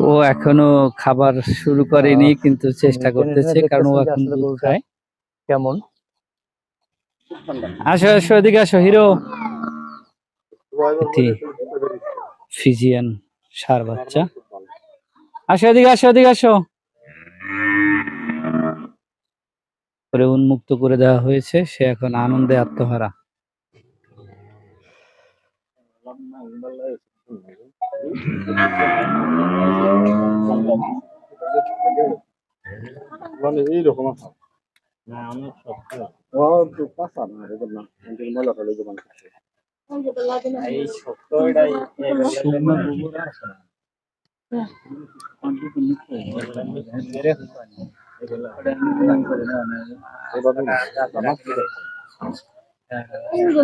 ও এখনো খাবার শুরু করেনি, কিন্তু চেষ্টা করতেছে, কারণ ও এখন দুধ খায়। কেমন? আসো আসো, এদিকে আসো হিরো। ফিজিয়ান ষাঁড় বাচ্চা, আসো এদিকে, আসো এদিকে আসো। পরে উন্মুক্ত করে দেওয়া হয়েছে, সে এখন আনন্দে আত্মহারা। এইরকম আছে না, অনেক শক্ত। ও তো পাতা না, এগুলো না, ময়লা ফেলে জমা করছে। এই শক্ত এটাই শুকনো গোবর আছে না। এগুলো